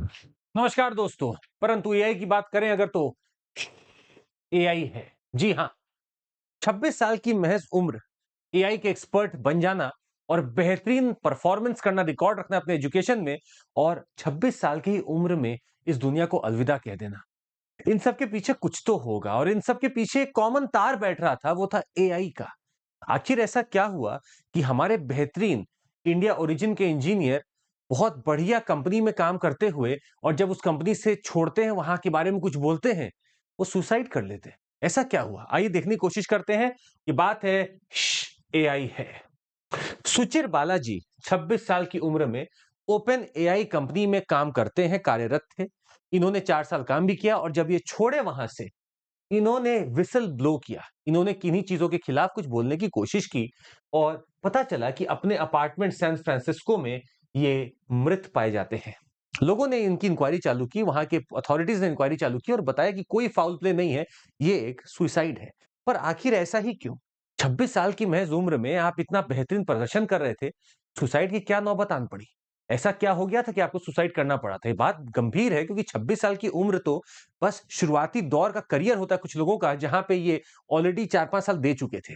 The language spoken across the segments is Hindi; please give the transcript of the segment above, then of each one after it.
नमस्कार दोस्तों। परंतु एआई की बात करें अगर तो एआई है। जी हाँ, 26 साल की महज उम्र, एआई के एक्सपर्ट बन जाना और बेहतरीन परफॉर्मेंस करना, रिकॉर्ड रखना अपने एजुकेशन में और 26 साल की उम्र में इस दुनिया को अलविदा कह देना। इन सब के पीछे कुछ तो होगा और इन सब के पीछे एक कॉमन तार बैठ रहा था, वो था एआई का। आखिर ऐसा क्या हुआ कि हमारे बेहतरीन इंडिया ओरिजिन के इंजीनियर बहुत बढ़िया कंपनी में काम करते हुए और जब उस कंपनी से छोड़ते हैं, वहां के बारे में कुछ बोलते हैं, वो सुसाइड कर लेते हैं। ऐसा क्या हुआ? आइए देखने की कोशिश करते हैं। ये बात है एआई है। सुचिर बालाजी 26 साल की उम्र में ओपन एआई कंपनी में काम करते हैं, कार्यरत थे। इन्होंने 4 साल काम भी किया और जब ये छोड़े वहां से, इन्होंने व्हिसल ब्लो किया। इन्होंने किन्हीं चीजों के खिलाफ कुछ बोलने की कोशिश की और पता चला कि अपने अपार्टमेंट सैन फ्रांसिस्को में ये मृत पाए जाते हैं। लोगों ने इनकी इंक्वायरी चालू की, वहां के अथॉरिटीज ने इंक्वायरी चालू की और बताया कि कोई फाउल प्ले नहीं है, ये एक सुसाइड है। पर आखिर ऐसा ही क्यों? 26 साल की महज उम्र में आप इतना बेहतरीन प्रदर्शन कर रहे थे, सुसाइड की क्या नौबत आन पड़ी? ऐसा क्या हो गया था कि आपको सुसाइड करना पड़ा था? ये बात गंभीर है क्योंकि 26 साल की उम्र तो बस शुरुआती दौर का करियर होता है कुछ लोगों का, जहां पे ये ऑलरेडी 4-5 साल दे चुके थे।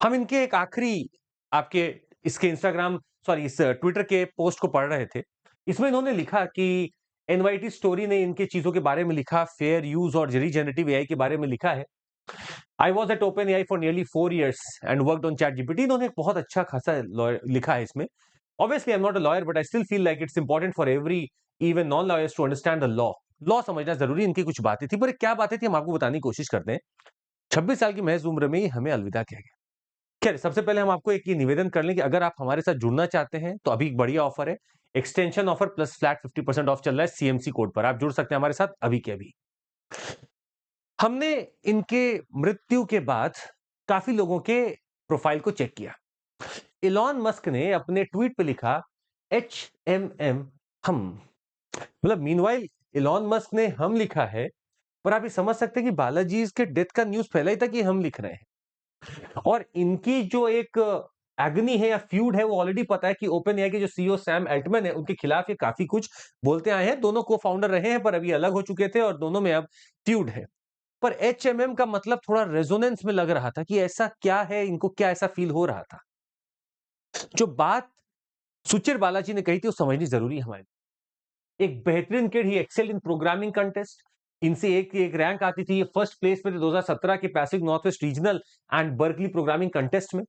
हम इनके एक आखिरी आपके इसके इंस्टाग्राम सॉरी इस ट्विटर के पोस्ट को पढ़ रहे थे। इसमें इन्होंने लिखा कि एनवाईटी स्टोरी ने इनके चीजों के बारे में लिखा, फेयर यूज और रीजनरेटिव एआई के बारे में लिखा है। I was at open AI for nearly 4 years and worked on chat GPT. इन्होंने एक बहुत अच्छा खासा लिखा है इसमें। Obviously, I'm not a lawyer, but I still feel like it's important for every, even non-lawyers, to understand the law. Law समझना जरूरी, इनकी कुछ बातें थी, पर क्या बातें थी हम आपको बताने की कोशिश करते हैं। 26 साल की महज उम्र में ही हमें अलविदा किया गया। खैर, सबसे पहले हम आपको एक ये निवेदन कर लें कि अगर आप हमारे साथ जुड़ना चाहते हैं तो अभी एक बढ़िया ऑफर है। Extension offer plus flat 50% of चल रहा है सीएमसी कोड पर। आप जुड़ सकते हैं हमारे साथ अभी के अभी। हमने इनके मृत्यु के बाद काफी लोगों के प्रोफाइल को चेक किया। इलॉन मस्क ने अपने ट्वीट पे लिखा HMM हम। मतलब मीनवाइल इलॉन मस्क ने हम लिखा है, पर आप ये समझ सकते हैं कि बालाजी के डेथ का न्यूज़ फैला ही था कि हम लिख रहे हैं। और इनकी जो एक एग्नी है या फ्यूड है, वो ऑलरेडी पता है कि ओपन एआई के जो सीईओ सैम अल्टमैन है, उनके खिलाफ ये काफी कुछ बोलते आए हैं। दोनों को-फाउंडर रहे हैं, पर अभी अलग हो चुके थे और दोनों में अब फ्यूड है। पर HMM का मतलब थोड़ा रेजोनेंस में लग रहा था कि ऐसा क्या है, इनको क्या ऐसा फील हो रहा था। जो बात सुचिर बालाजी ने कही थी, वो समझनी जरूरी है हमारे। एक बेहतरीन किड, ही एक्सेल्ड इन प्रोग्रामिंग कंटेस्ट। इनसे एक रैंक आती थी, ये फर्स्ट प्लेस पे थे 2017 के Pacific Northwest regional and Berkeley programming contest में।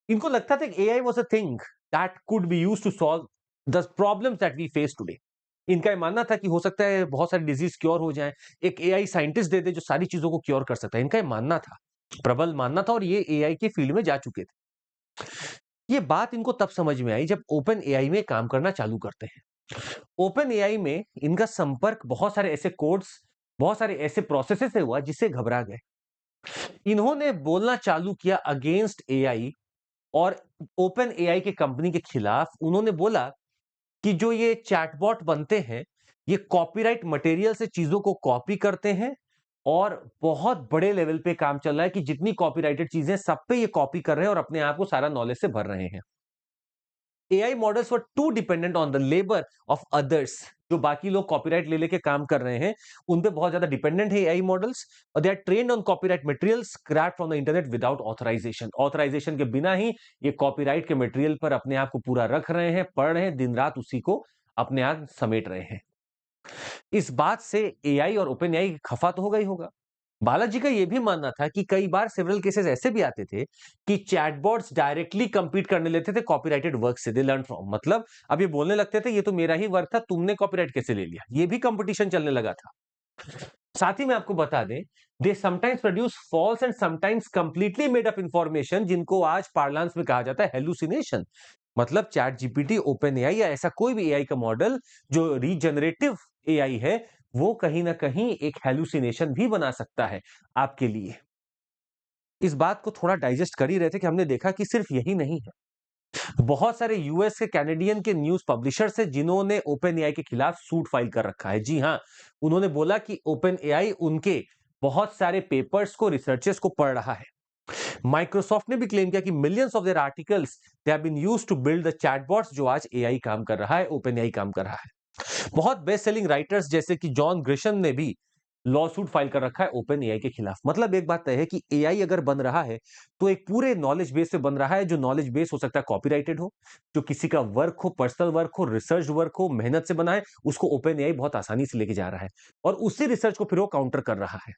इनको लगता था कि AI was a thing that could be used to solve the problems that we face today. इनका ये मानना था कि हो सकता है बहुत सारी डिजीज क्योर हो जाए, एक एआई साइंटिस्ट दे दे जो सारी चीजों को क्योर कर सकता है। इनका ये मानना था, प्रबल मानना था, और ये एआई के फील्ड में जा चुके थे। ये बात इनको तब समझ में आई जब ओपन एआई में काम करना चालू करते हैं। ओपन एआई में इनका संपर्क बहुत सारे ऐसे कोड्स, बहुत सारे ऐसे प्रोसेसेस से हुआ जिससे घबरा गए। इन्होंने बोलना चालू किया अगेंस्ट एआई और ओपन एआई के कंपनी के खिलाफ। उन्होंने बोला कि जो ये चैटबॉट बनते हैं, ये कॉपीराइट मटेरियल से चीजों को कॉपी करते हैं और बहुत बड़े लेवल पे काम चल रहा है कि जितनी कॉपीराइटेड चीजें सब पे ये कॉपी कर रहे हैं और अपने आप को सारा नॉलेज से भर रहे हैं। AI models were too dependent on the labour of others. जो बाकी लोग कॉपीराइट ले लेके काम कर रहे हैं, उन पे बहुत ज्यादा डिपेंडेंट है एआई मॉडल्स, और they are trained on copyright material scraped from the internet without authorisation. Authorisation के बिना ही ये कॉपीराइट के मटेरियल पर अपने आप को पूरा रख रहे हैं, पढ़ रहे हैं, दिन रात उसी को अपने आप समेट रहे हैं। इस बात से एआई और ओपन एआई खफा तो होगा ही होगा। बालाजी का यह भी मानना था कि कई बार सेवरल केसेस ऐसे भी आते थे कि चैटबॉट्स डायरेक्टली कंपीट करने लेते थे कॉपीराइटेड वर्क से। दे लर्न फ्रॉम, मतलब अब ये बोलने लगते थे ये तो मेरा ही वर्क था, तुमने कॉपीराइट कैसे ले लिया। ये भी कंपटीशन चलने लगा था। साथ ही मैं आपको बता दें, they sometimes produce false and sometimes completely made up information, जिनको आज पार्लांस में कहा जाता है हेलुसिनेशन। मतलब चैट जीपीटी, ओपन एआई या ऐसा कोई भी एआई का मॉडल जो रीजनरेटिव एआई है, वो कहीं ना कहीं एक हेलुसिनेशन भी बना सकता है आपके लिए। इस बात को थोड़ा डाइजेस्ट कर ही रहे थे कि हमने देखा कि सिर्फ यही नहीं है। बहुत सारे यूएस के, कैनेडियन के न्यूज पब्लिशर्स है जिन्होंने ओपन एआई के खिलाफ सूट फाइल कर रखा है। जी हां, उन्होंने बोला कि ओपन एआई उनके बहुत सारे पेपर्स को, रिसर्चेस को पढ़ रहा है। माइक्रोसॉफ्ट ने भी क्लेम किया कि millions of their articles they have been used to build the chatbots जो आज एआई काम कर रहा है, ओपन एआई काम कर रहा है। बहुत बेस्ट सेलिंग राइटर्स जैसे कि जॉन ग्रिशम ने भी लॉ सूट फाइल कर रखा है ओपन एआई के खिलाफ। मतलब एक बात तय है कि एआई अगर बन रहा है तो एक पूरे नॉलेज बेस पे बन रहा है, जो नॉलेज बेस हो सकता है कॉपीराइटेड हो, जो किसी का वर्क हो, पर्सनल वर्क हो, रिसर्च वर्क हो, मेहनत से बना है, उसको ओपन एआई बहुत आसानी से लेके जा रहा है और उसी रिसर्च को फिर वो काउंटर कर रहा है।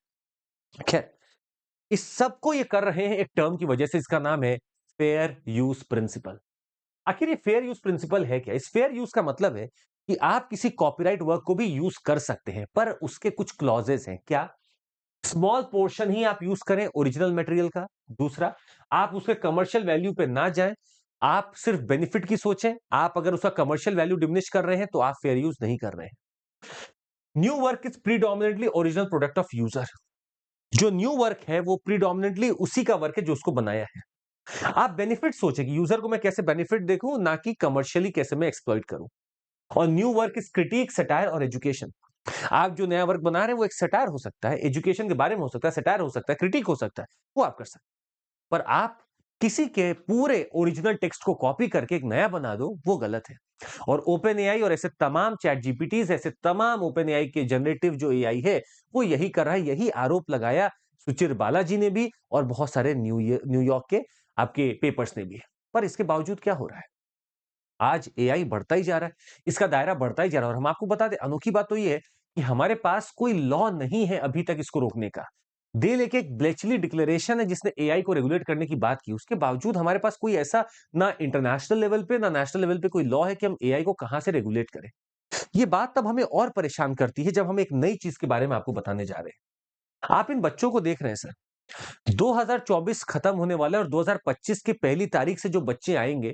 खैर, इस सबको ये कर रहे हैं एक टर्म की वजह से, इसका नाम है फेयर यूज प्रिंसिपल। आखिर ये फेयर यूज प्रिंसिपल है क्या? इस फेयर यूज का मतलब है कि आप किसी कॉपीराइट वर्क को भी यूज कर सकते हैं, पर उसके कुछ क्लॉजेस हैं। क्या? स्मॉल पोर्शन ही आप यूज करें ओरिजिनल मटेरियल का। दूसरा, आप उसके कमर्शियल वैल्यू पे ना जाएं, आप सिर्फ बेनिफिट की सोचें। आप अगर उसका कमर्शियल वैल्यू डिमिनिश कर रहे हैं तो आप फेयर यूज नहीं कर रहे हैं। New work is predominantly original product of user. जो न्यू वर्क है वो प्रीडोमिनेटली उसी का वर्क है जो उसको बनाया है। आप बेनिफिट सोचें कि यूजर को मैं कैसे बेनिफिट देखूं, ना कि कमर्शियली कैसे मैं एक्सप्लॉइट करूं। और new work is critic, satire और एजुकेशन। आप जो नया वर्क बना रहे हैं वो एक सटायर हो सकता है, एजुकेशन के बारे में हो सकता है, सटायर हो सकता है, क्रिटिक हो सकता है, वो आप कर सकते हैं। पर आप किसी के पूरे ओरिजिनल टेक्स्ट को कॉपी करके एक नया बना दो, वो गलत है। और ओपन एआई और ऐसे तमाम चैट जीपीटीज, ऐसे तमाम ओपन एआई के जनरेटिव जो एआई है, वो यही कर रहा है। यही आरोप लगाया सुचिर बालाजी ने भी और बहुत सारे न्यूयॉर्क के आपके पेपर्स ने भी। पर इसके बावजूद क्या हो रहा है? आज एआई बढ़ता ही जा रहा है, इसका दायरा बढ़ता ही जा रहा है। और हम आपको बता दें, अनोखी बात तो ये है कि हमारे पास कोई लॉ नहीं है अभी तक इसको रोकने का। डे लेके एक ब्लेचली डिक्लेरेशन है जिसने एआई को रेगुलेट करने की बात की, उसके बावजूद हमारे पास कोई ऐसा ना इंटरनेशनल लेवल पे ना नेशनल लेवल पे कोई लॉ है कि हम एआई को कहां से रेगुलेट करें। ये बात तब हमें और परेशान करती है जब हम एक नई चीज के बारे में आपको बताने जा रहे हैं। आप इन बच्चों को देख रहे हैं सर, 2024 खत्म होने वाला है और 2025 की पहली तारीख से जो बच्चे आएंगे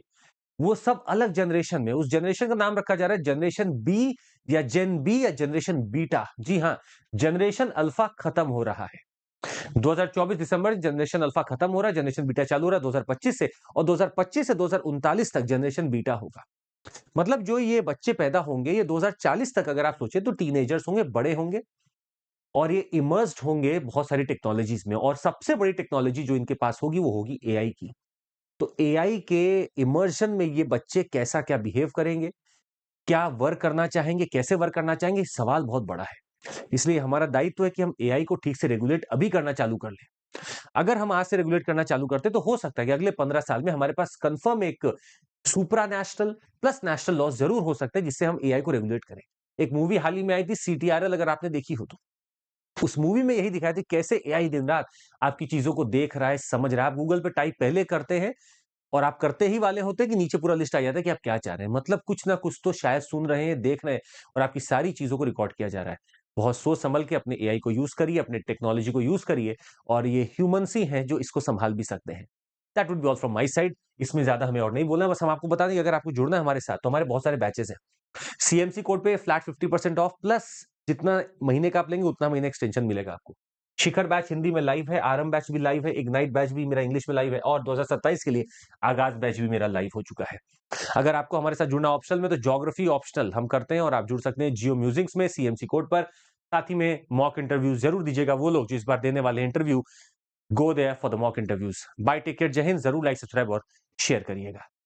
वो सब अलग जनरेशन में, उस जनरेशन का नाम रखा जा रहा है जनरेशन बी या जेन बी या जनरेशन बीटा। जी हां, जनरेशन अल्फा खत्म हो रहा है। 2024 दिसंबर जनरेशन अल्फा खत्म हो रहा है, जनरेशन बीटा चालू हो रहा है 2025 से, और 2025 से 2039 तक जनरेशन बीटा होगा। मतलब जो ये बच्चे पैदा होंगे ये 2040 तक अगर आप सोचे तो टीनेजर्स होंगे, बड़े होंगे और ये इमर्स्ड होंगे बहुत सारी टेक्नोलॉजीज में। और सबसे बड़ी टेक्नोलॉजी जो इनके पास होगी वो होगी एआई की। तो एआई के इमर्शन में ये बच्चे कैसा क्या बिहेव करेंगे, क्या वर्क करना चाहेंगे, कैसे वर्क करना चाहेंगे, सवाल बहुत बड़ा है। इसलिए हमारा दायित्व है कि हम एआई को ठीक से रेगुलेट अभी करना चालू कर लें। अगर हम आज से रेगुलेट करना चालू करते तो हो सकता है कि अगले 15 साल में हमारे पास कंफर्म एक सुप्रा नेशनल प्लस नेशनल लॉ जरूर हो सकते हैं जिससे हम एआई को रेगुलेट करें। एक मूवी हाल ही में आई थी सीटीआरएल, अगर आपने देखी हो तो उस मूवी में यही दिखाया था कैसे एआई दिन रात आपकी चीजों को देख रहा है, समझ रहा है। आप गूगल पे टाइप पहले करते हैं और आप करते ही वाले होते हैं कि नीचे पूरा लिस्ट आ जाता है कि आप क्या चाह रहे हैं। मतलब कुछ ना कुछ तो शायद सुन रहे हैं, देख रहे हैं और आपकी सारी चीजों को रिकॉर्ड किया जा रहा है। बहुत सोच संभल के अपने एआई को यूज करिए, अपने टेक्नोलॉजी को यूज करिए और ये ह्यूमन्स ही हैं जो इसको संभाल भी सकते हैं। That would be all from my side. इसमें ज्यादा हमें और नहीं बोलना है, बस हम आपको बता दें कि अगर आपको जुड़ना है हमारे साथ तो हमारे बहुत सारे बैचेस हैं। सीएमसी कोड पे फ्लैट 50% ऑफ प्लस जितना महीने का आप लेंगे उतना महीने एक्सटेंशन मिलेगा आपको। शिखर बैच हिंदी में लाइव है, आरंभ बैच भी लाइव है, इग्नाइट बैच भी मेरा इंग्लिश में लाइव है और 2027 के लिए आगाज बैच भी मेरा लाइव हो चुका है। अगर आपको हमारे साथ जुड़ना ऑप्शनल में तो ज्योग्राफी ऑप्शनल हम करते हैं और आप जुड़ सकते हैं जियो म्यूजिक्स में सीएमसी कोड पर। साथ ही में मॉक इंटरव्यू जरूर दीजिएगा, वो लोग जो इस बार देने वाले interview, go there for the mock interviews. Bye, take care, जय हिंद। जरूर लाइक, सब्सक्राइब और शेयर करिएगा।